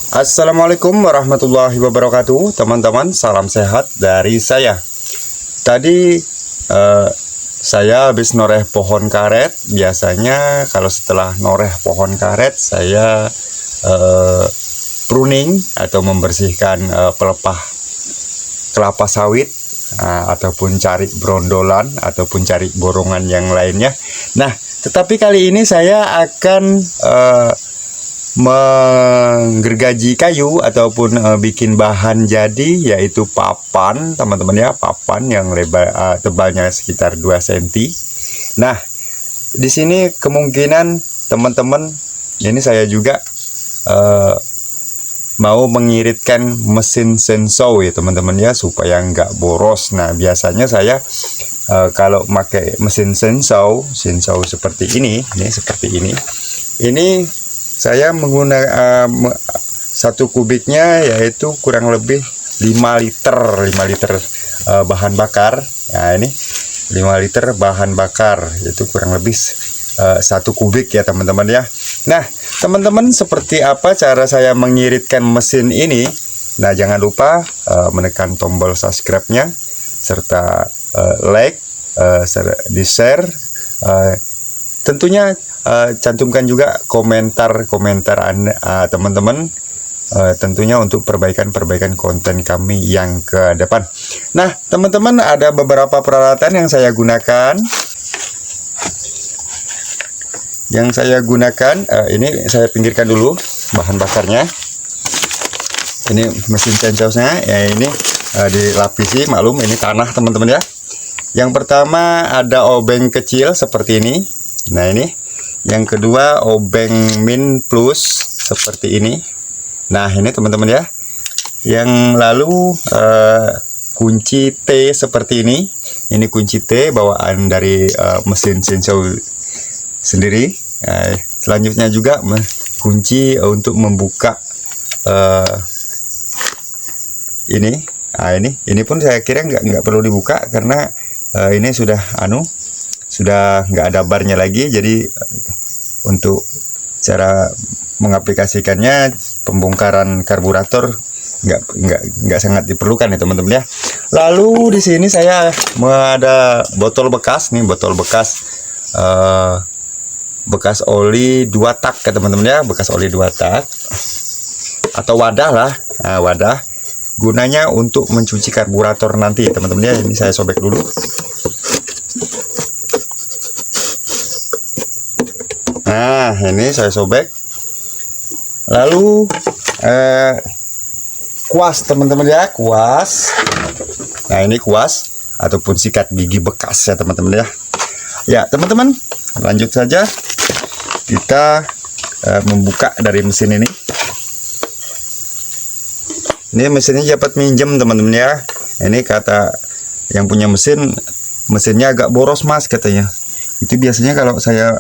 Assalamualaikum warahmatullahi wabarakatuh, teman-teman. Salam sehat dari saya. Tadi saya habis noreh pohon karet. Biasanya kalau setelah noreh pohon karet, saya pruning atau membersihkan pelepah kelapa sawit, ataupun cari brondolan ataupun cari borongan yang lainnya. Nah, tetapi kali ini saya akan menggergaji kayu ataupun bikin bahan jadi, yaitu papan, teman-teman ya, papan yang lebar tebalnya sekitar 2 cm. Nah, di sini kemungkinan teman-teman, ini saya juga mau mengiritkan mesin senso ya teman-teman ya, supaya nggak boros. Nah, biasanya saya kalau pakai mesin senso seperti ini seperti ini saya menggunakan satu kubiknya yaitu kurang lebih 5 liter bahan bakar. Nah, ini 5 liter bahan bakar, itu kurang lebih 1 kubik ya teman-teman ya. Nah, teman-teman, seperti apa cara saya mengiritkan mesin ini? Nah, jangan lupa menekan tombol subscribe-nya serta like, di share, tentunya cantumkan juga komentar Anda, teman-teman, tentunya untuk perbaikan konten kami yang ke depan. Nah, teman-teman, ada beberapa peralatan yang saya gunakan. Ini saya pinggirkan dulu bahan bakarnya. Ini mesin sensosnya ya, ini dilapisi, maklum ini tanah teman-teman ya. Yang pertama ada obeng kecil seperti ini. Nah, ini yang kedua obeng min plus seperti ini. Nah, ini teman-teman ya. Yang lalu kunci T seperti ini. Ini kunci T bawaan dari mesin senso sendiri. Selanjutnya juga kunci untuk membuka ini. Nah, ini pun saya kira nggak perlu dibuka karena ini sudah nggak ada barnya lagi. Jadi untuk cara mengaplikasikannya, pembongkaran karburator nggak sangat diperlukan ya teman-teman ya. Lalu di sini saya ada botol bekas nih, bekas oli 2 tak ya teman-teman ya, bekas oli 2 tak atau wadah lah. Nah, wadah gunanya untuk mencuci karburator nanti teman-teman ya. Ini saya sobek dulu. Nah, ini saya sobek. Lalu kuas teman-teman ya, kuas. Nah, ini kuas ataupun sikat gigi bekas ya teman-teman ya. Ya teman-teman, lanjut saja kita membuka dari mesin ini. Ini mesinnya dapat minjem teman-teman ya. Ini kata yang punya mesinnya agak boros mas katanya. Itu biasanya kalau saya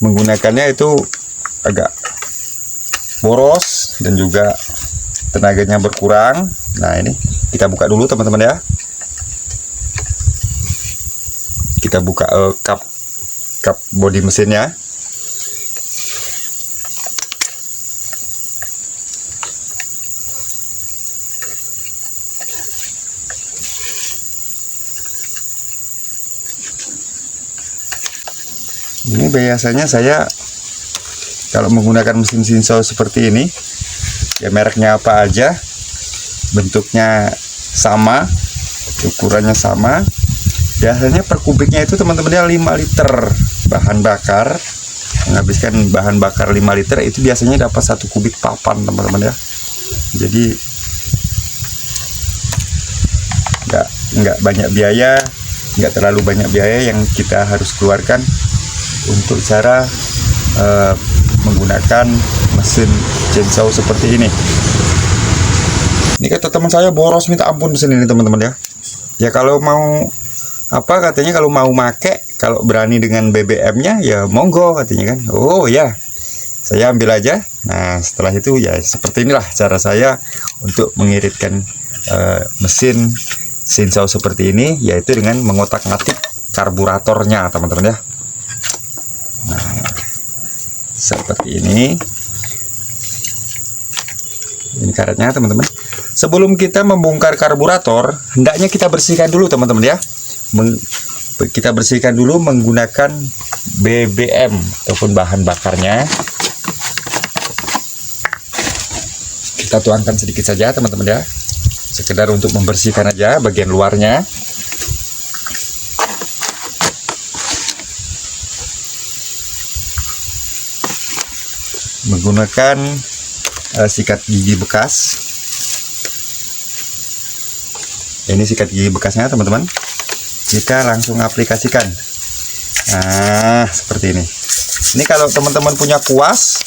menggunakannya itu agak boros dan juga tenaganya berkurang. Nah, ini kita buka dulu teman-teman ya. Kita buka kap bodi mesinnya. Ini biasanya saya kalau menggunakan mesin senso seperti ini ya, mereknya apa aja, bentuknya sama, ukurannya sama, biasanya per kubiknya itu teman-teman ya 5 liter bahan bakar. Menghabiskan bahan bakar 5 liter itu biasanya dapat 1 kubik papan teman-teman ya. Jadi nggak banyak biaya, nggak terlalu banyak biaya yang kita harus keluarkan untuk cara menggunakan mesin chainsaw seperti ini. Ini kata teman saya boros minta ampun mesin ini teman-teman ya. Ya kalau mau katanya kalau mau make, kalau berani dengan BBM-nya ya monggo katanya kan. Oh ya, saya ambil aja. Nah, setelah itu ya seperti inilah cara saya untuk mengiritkan mesin chainsaw seperti ini, yaitu dengan mengotak-ngatik karburatornya teman-teman ya. Nah, seperti ini. Ini karetnya teman-teman. Sebelum kita membongkar karburator, hendaknya kita bersihkan dulu teman-teman ya. Kita bersihkan dulu menggunakan BBM ataupun bahan bakarnya. Kita tuangkan sedikit saja teman-teman ya, sekedar untuk membersihkan aja bagian luarnya. Menggunakan sikat gigi bekas. Ini sikat gigi bekasnya teman-teman. Kita langsung aplikasikan. Nah, seperti ini. Ini kalau teman-teman punya kuas,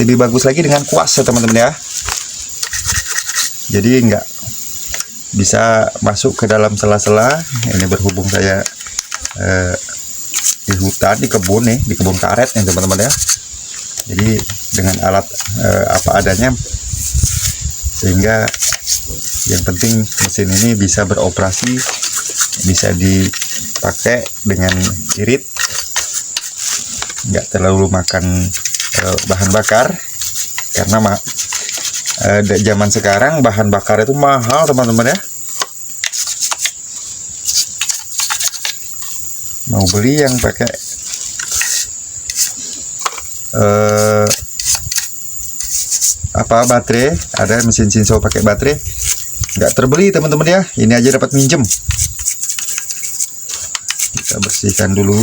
lebih bagus lagi dengan kuas ya teman-teman ya. Jadi enggak bisa masuk ke dalam sela-sela. Ini berhubung saya di hutan, di kebun nih, di kebun karet nih teman-teman ya. Jadi dengan alat apa adanya, sehingga yang penting mesin ini bisa beroperasi, bisa dipakai dengan irit, nggak terlalu makan bahan bakar. Karena zaman sekarang bahan bakar itu mahal teman-teman ya. Mau beli yang pakai baterai, ada mesin Shinso pakai baterai, nggak terbeli teman-teman ya. Ini aja dapat minjem. Kita bersihkan dulu.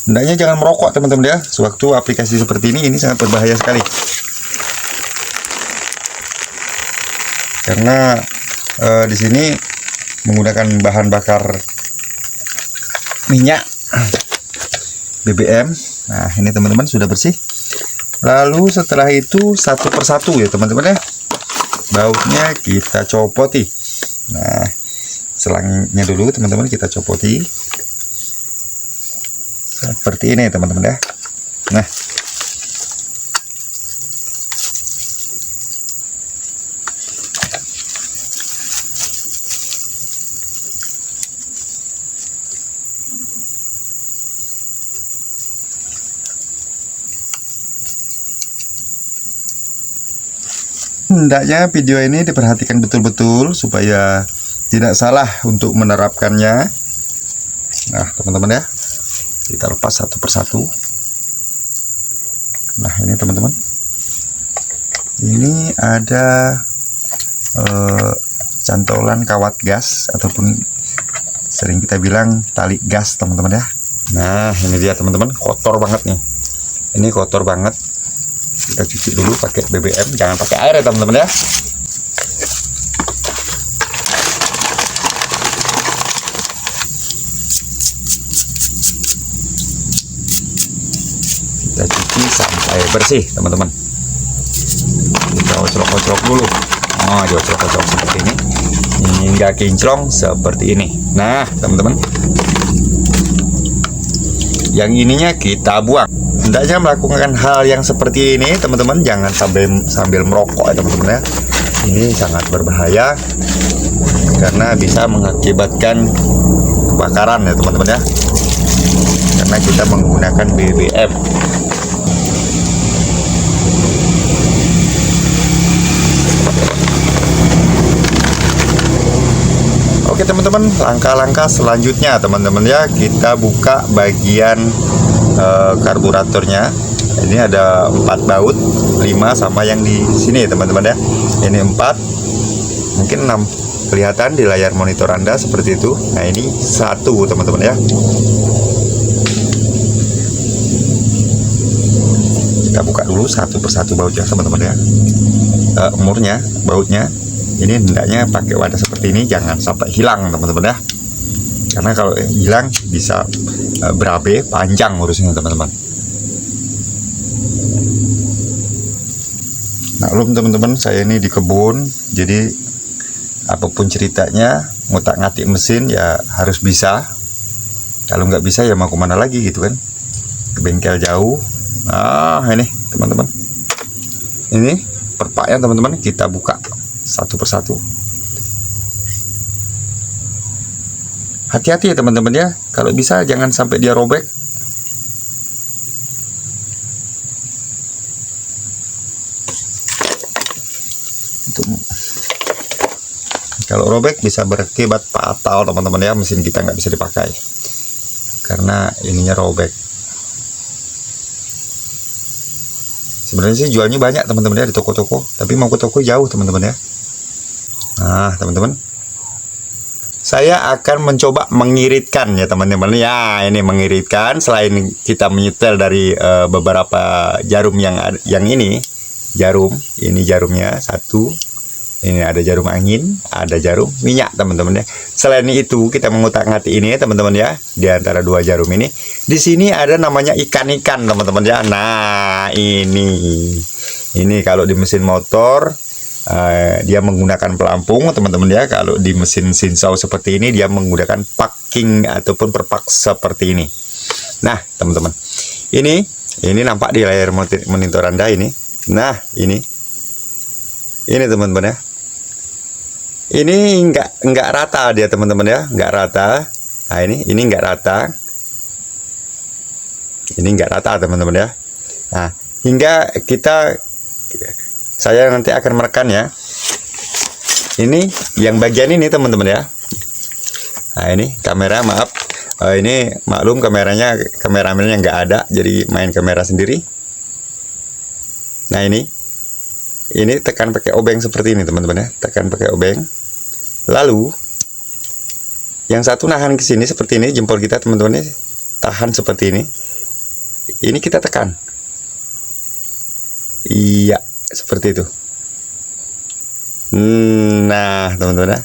Hendaknya jangan merokok teman-teman ya. Sewaktu aplikasi seperti ini sangat berbahaya sekali. Karena di sini menggunakan bahan bakar minyak BBM. Nah, ini teman-teman sudah bersih. Lalu setelah itu satu persatu ya teman-teman ya, bautnya kita copoti. Nah, selangnya dulu teman-teman kita copoti seperti ini teman-teman ya. Nah, hendaknya video ini diperhatikan betul-betul supaya tidak salah untuk menerapkannya. Nah teman-teman ya, kita lepas satu persatu. Nah ini teman-teman, ini ada cantolan kawat gas ataupun sering kita bilang tali gas teman-teman ya. Nah ini dia teman-teman, kotor banget nih. Ini kotor banget. Kita cuci dulu pakai BBM, jangan pakai air ya teman-teman ya. Kita cuci sampai bersih teman-teman. Kita ocrok-ocrok dulu. Oh, diocrok-ocrok seperti ini hingga kinclong seperti ini. Nah teman-teman, yang ininya kita buang. Hendaknya melakukan hal yang seperti ini teman-teman, jangan sambil merokok ya teman-teman ya. Ini sangat berbahaya karena bisa mengakibatkan kebakaran ya teman-teman ya, karena kita menggunakan BBM. Oke teman-teman, langkah-langkah selanjutnya teman-teman ya, kita buka bagian karburatornya. Ini ada 4 baut, 5 sama yang di sini teman-teman ya. Ini 4, mungkin 6 kelihatan di layar monitor Anda seperti itu. Nah ini 1 teman-teman ya. Kita buka dulu satu persatu bautnya teman-teman ya. Umurnya, bautnya ini hendaknya pakai wadah seperti ini, jangan sampai hilang teman-teman ya. Karena kalau hilang bisa berabe, panjang urusnya teman-teman. Maklum teman-teman, saya ini di kebun, jadi apapun ceritanya ngutak-ngatik mesin ya harus bisa. Kalau nggak bisa ya mau kemana lagi gitu kan, ke bengkel jauh. Nah ini teman-teman, ini perpaknya teman-teman, kita buka satu persatu. Hati-hati ya teman-teman ya, kalau bisa jangan sampai dia robek. robek bisa berakibat fatal teman-teman ya, mesin kita nggak bisa dipakai karena ininya robek. Sebenarnya sih jualnya banyak teman-teman ya di toko-toko, tapi mau ke toko jauh teman-teman ya. Nah teman-teman, saya akan mencoba mengiritkan ya teman-teman ya. Ini mengiritkan, selain kita menyetel dari beberapa jarum yang ini jarum, ini jarumnya satu, ini ada jarum angin, ada jarum minyak teman-teman ya. Selain itu kita mengutak-ngatik ini ya teman-teman ya, di antara dua jarum ini di sini ada namanya ikan-ikan teman-teman ya. Nah ini kalau di mesin motor dia menggunakan pelampung teman-teman ya. Kalau di mesin Shinsou seperti ini dia menggunakan packing ataupun perpak seperti ini. Nah teman-teman, ini nampak di layar monitor Anda ini. Nah ini teman-teman ya, ini nggak rata dia teman-teman ya, nggak rata. Nah ini nggak rata, ini nggak rata teman-teman ya. Nah hingga saya nanti akan merekam ya. Ini yang bagian ini teman-teman ya. Nah ini kamera, maaf, ini maklum kameramennya nggak ada, jadi main kamera sendiri. Nah ini tekan pakai obeng seperti ini teman-teman ya, tekan pakai obeng. Lalu yang satu nahan ke sini seperti ini, jempol kita teman-teman ya, tahan seperti ini. Ini kita tekan. Iya, seperti itu. Nah teman-teman ya,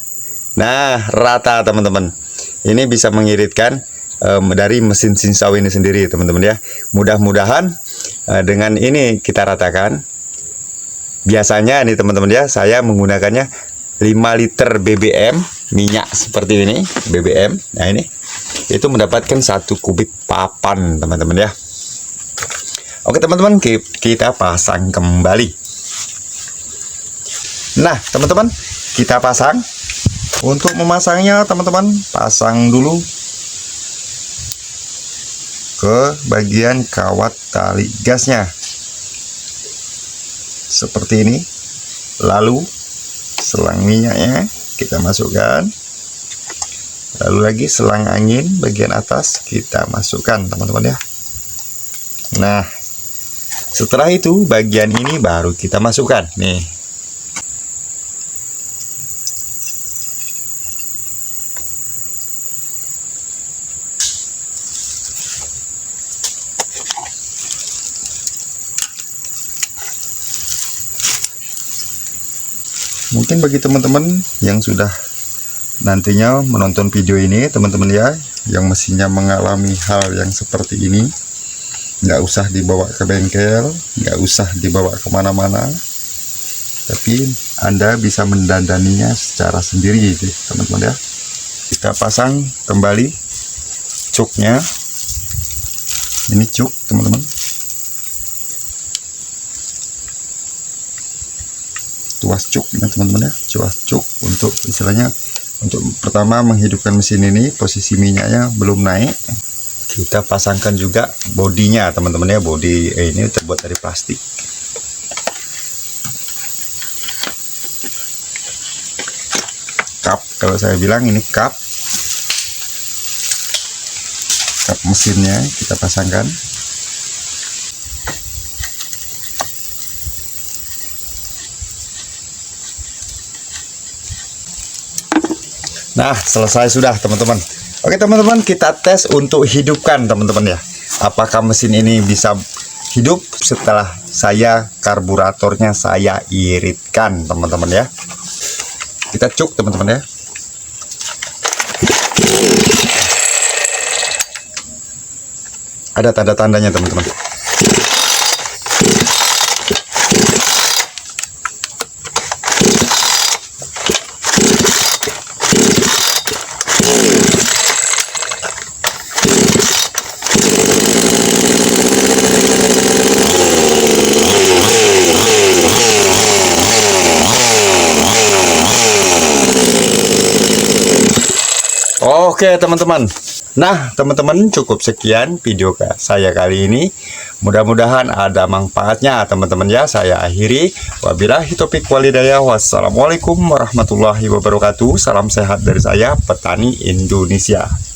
nah rata teman-teman. Ini bisa mengiritkan dari mesin Shinsou ini sendiri teman-teman ya. Mudah-mudahan dengan ini kita ratakan. Biasanya nih teman-teman ya, saya menggunakannya 5 liter BBM minyak seperti ini, BBM. Nah ini itu mendapatkan 1 kubik papan teman-teman ya. Oke teman-teman, kita pasang kembali. Nah teman-teman, kita pasang. Untuk memasangnya teman-teman, pasang dulu ke bagian kawat tali gasnya seperti ini. Lalu selang minyaknya kita masukkan, lalu lagi selang angin bagian atas kita masukkan teman-teman ya. Nah setelah itu bagian ini baru kita masukkan nih. Mungkin bagi teman-teman yang sudah nantinya menonton video ini teman-teman ya, yang mesinnya mengalami hal yang seperti ini, nggak usah dibawa ke bengkel, nggak usah dibawa kemana-mana, tapi Anda bisa mendandaninya secara sendiri teman-teman ya. Kita pasang kembali cuknya. Ini cuk teman-teman, tuas cuk ya teman-teman ya, tuas cuk untuk istilahnya untuk pertama menghidupkan mesin ini. Posisi minyaknya belum naik. Kita pasangkan juga bodinya teman-teman ya, bodi ini terbuat dari plastik. Kap, kalau saya bilang ini kap mesinnya kita pasangkan. Nah selesai sudah teman-teman. Oke teman-teman, kita tes untuk hidupkan teman-teman ya, apakah mesin ini bisa hidup setelah karburatornya saya iritkan teman-teman ya. Kita cuk teman-teman ya. Ada tanda-tandanya teman-teman. Oke teman-teman, Nah, teman-teman, cukup sekian video saya kali ini. Mudah-mudahan ada manfaatnya, teman-teman ya. Saya akhiri. Wabillahi taufiq walhidayah. Wassalamualaikum warahmatullahi wabarakatuh. Salam sehat dari saya, petani Indonesia.